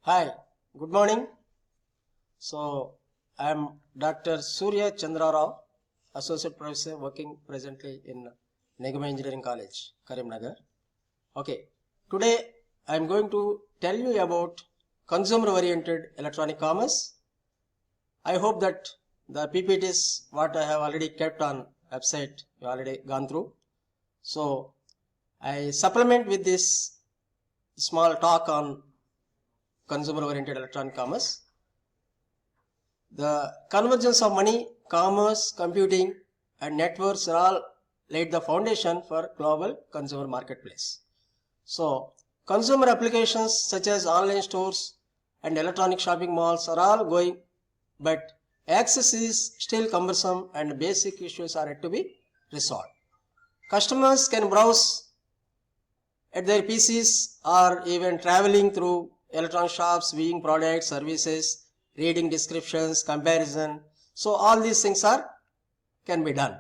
Hi, good morning. So, I am Dr. Surya Chandra Rao, Associate Professor working presently in Nigama Engineering College, Karimnagar. Okay, today I am going to tell you about consumer-oriented electronic commerce. I hope that the PPTs what I have already kept on website you already gone through. So, I supplement with this small talk on consumer-oriented electronic commerce. The convergence of money, commerce, computing, and networks are all laid the foundation for global consumer marketplace. So, consumer applications such as online stores and electronic shopping malls are all going, but access is still cumbersome and basic issues are yet to be resolved. Customers can browse at their PCs or even traveling through electronic shops, viewing products, services, reading descriptions, comparison. So all these things can be done.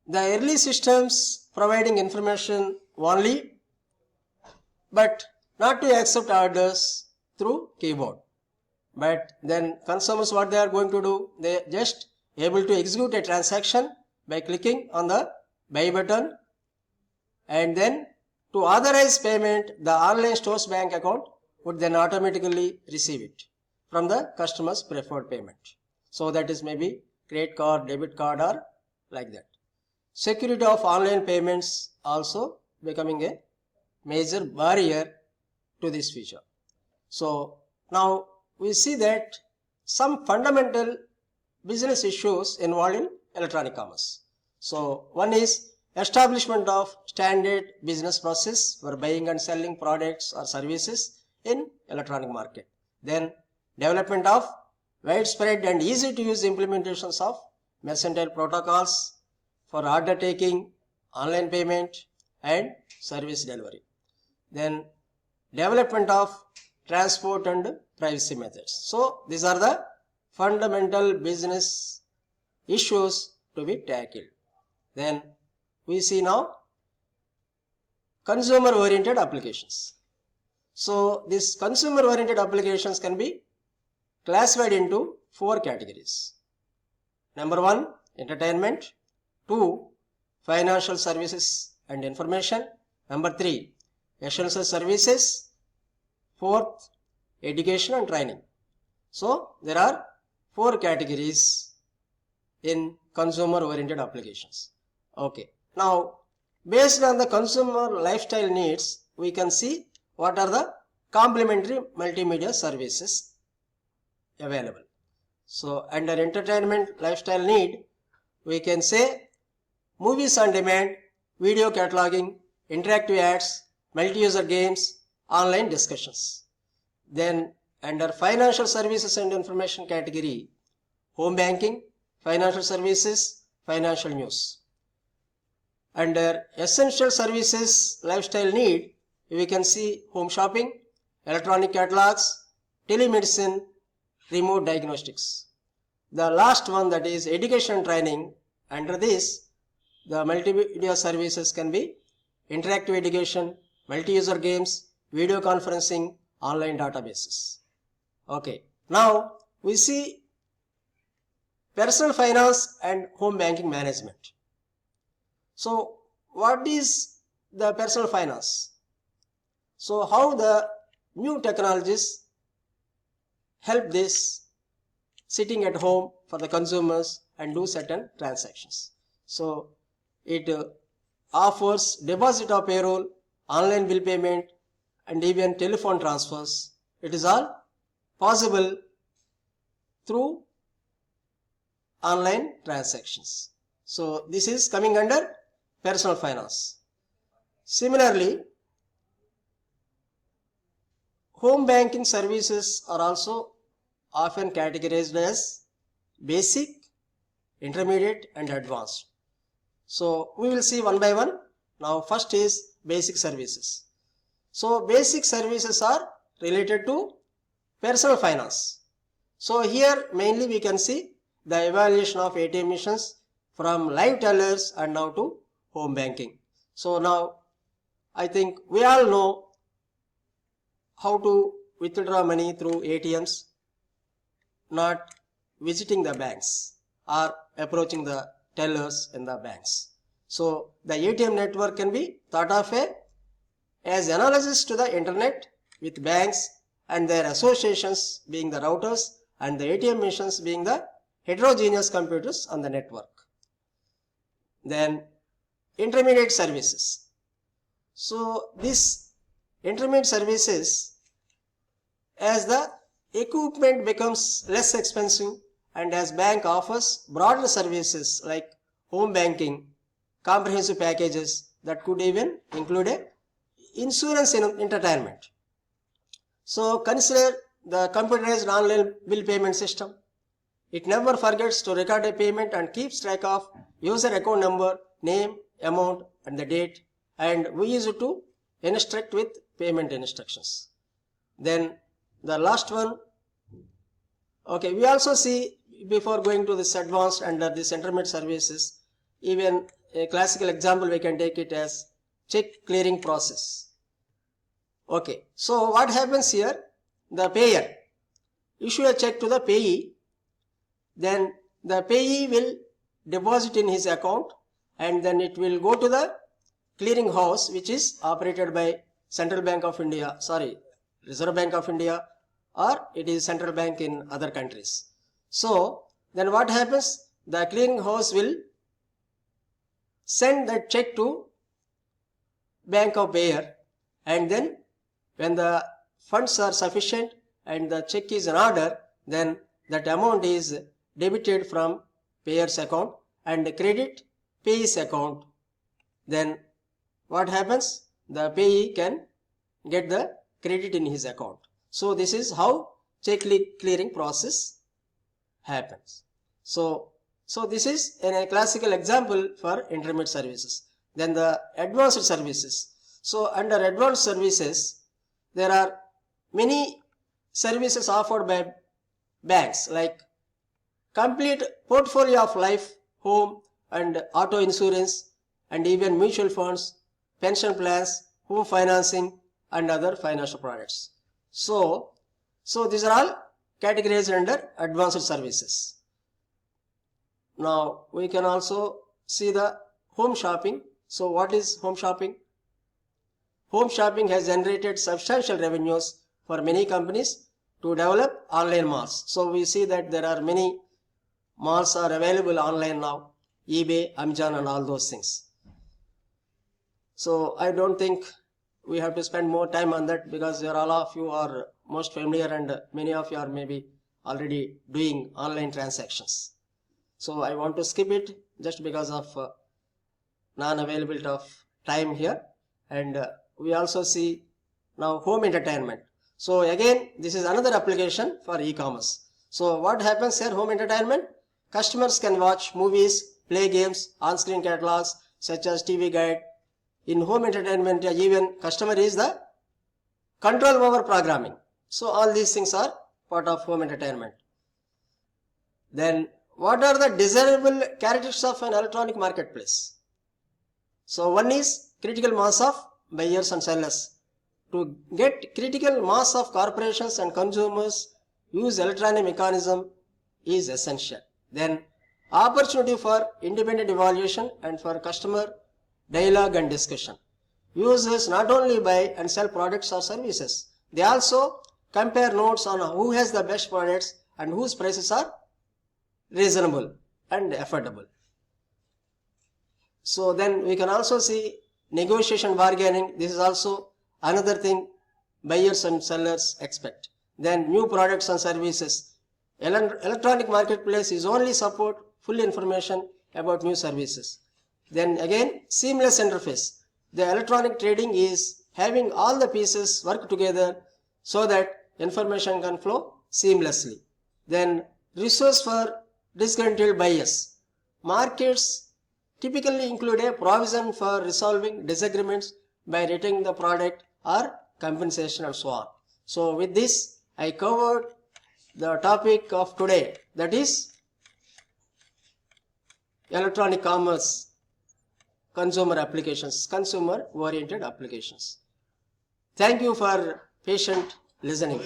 The early systems providing information only, but not to accept orders through keyboard. But then consumers, what they are going to do, they just able to execute a transaction by clicking on the buy button, and then to authorize payment, the online store's bank account would then automatically receive it from the customer's preferred payment. So that is maybe credit card, debit card, or like that. Security of online payments also becoming a major barrier to this feature. So now we see that some fundamental business issues involved in electronic commerce. So one is establishment of standard business process for buying and selling products or services in electronic market. Then development of widespread and easy to use implementations of mercantile protocols for order taking, online payment and service delivery. Then development of transport and privacy methods. So these are the fundamental business issues to be tackled. Then we see now consumer oriented applications. So these consumer oriented applications can be classified into 4 categories. Number 1, entertainment. 2, financial services and information. Number 3, essential services. 4th, education and training. So there are 4 categories in consumer oriented applications. Okay. Now, based on the consumer lifestyle needs, we can see what are the complementary multimedia services available. So, under entertainment lifestyle need, we can say movies on demand, video cataloging, interactive ads, multi-user games, online discussions. Then, under financial services and information category, home banking, financial services, financial news. Under essential services lifestyle need, we can see home shopping, electronic catalogs, telemedicine, remote diagnostics. The last one, that is education and training. Under this, the multimedia services can be interactive education, multi-user games, video conferencing, online databases. Okay, now we see personal finance and home banking management. So what is the personal finance? So how the new technologies help this sitting at home for the consumers and do certain transactions. So it offers deposit of payroll, online bill payment and even telephone transfers. It is all possible through online transactions. So this is coming under personal finance. Similarly, home banking services are also often categorized as basic, intermediate and advanced. So we will see one by one. Now first is basic services. So basic services are related to personal finance. So here mainly we can see the evaluation of ATM machines from live tellers and now to home banking. So now I think we all know how to withdraw money through ATMs, not visiting the banks or approaching the tellers in the banks. So the ATM network can be thought of as analogous to the internet, with banks and their associations being the routers and the ATM machines being the heterogeneous computers on the network. Then intermediate services. So these intermediate services, as the equipment becomes less expensive and as bank offers broader services like home banking, comprehensive packages that could even include a insurance in entertainment. So consider the computerized online bill payment system. It never forgets to record a payment and keeps track of user account number, name, amount and the date, and we use it to instruct with payment instructions. Then the last one, okay, we also see, before going to this advanced under this intermediate services, even a classical example we can take it as check clearing process. Okay, so what happens here? The payer issue a check to the payee, then the payee will deposit in his account and then it will go to the clearing house, which is operated by Central Bank of India, Reserve Bank of India, or it is central bank in other countries. So then what happens? The clearing house will send that check to bank of payer, and then when the funds are sufficient and the check is in order, then that amount is debited from payer's account and credit payee's account. Then what happens? The payee can get the credit in his account. So this is how check clearing process happens. So this is a classical example for intermediate services. Then the advanced services. So under advanced services, there are many services offered by banks like complete portfolio of life, home and auto insurance and even mutual funds, pension plans, home financing and other financial products. So these are all categorized under advanced services. Now we can also see the home shopping. So what is home shopping? Home shopping has generated substantial revenues for many companies to develop online malls. So we see that there are many malls are available online now, eBay, Amazon and all those things. So I don't think we have to spend more time on that, because all of you are most familiar and many of you are maybe already doing online transactions. So I want to skip it just because of non-availability of time here. And we also see now home entertainment. So again, this is another application for e-commerce. So what happens here? Home entertainment, customers can watch movies, play games, on-screen catalogs such as TV Guide. In home entertainment, even customer is the control over programming. So all these things are part of home entertainment. Then what are the desirable characteristics of an electronic marketplace? So one is critical mass of buyers and sellers. To get critical mass of corporations and consumers, use electronic mechanism is essential. Then opportunity for independent evaluation and for customer dialogue and discussion. Users not only buy and sell products or services, they also compare notes on who has the best products and whose prices are reasonable and affordable. So then we can also see negotiation, bargaining. This is also another thing buyers and sellers expect. Then new products and services. Electronic marketplace is only support full information about new services. Then again, seamless interface. The electronic trading is having all the pieces work together so that information can flow seamlessly. Then resource for disgruntled buyers. Markets typically include a provision for resolving disagreements by returning the product or compensation and so on. So with this, I covered the topic of today, that is electronic commerce, consumer applications, consumer oriented applications. Thank you for patient listening.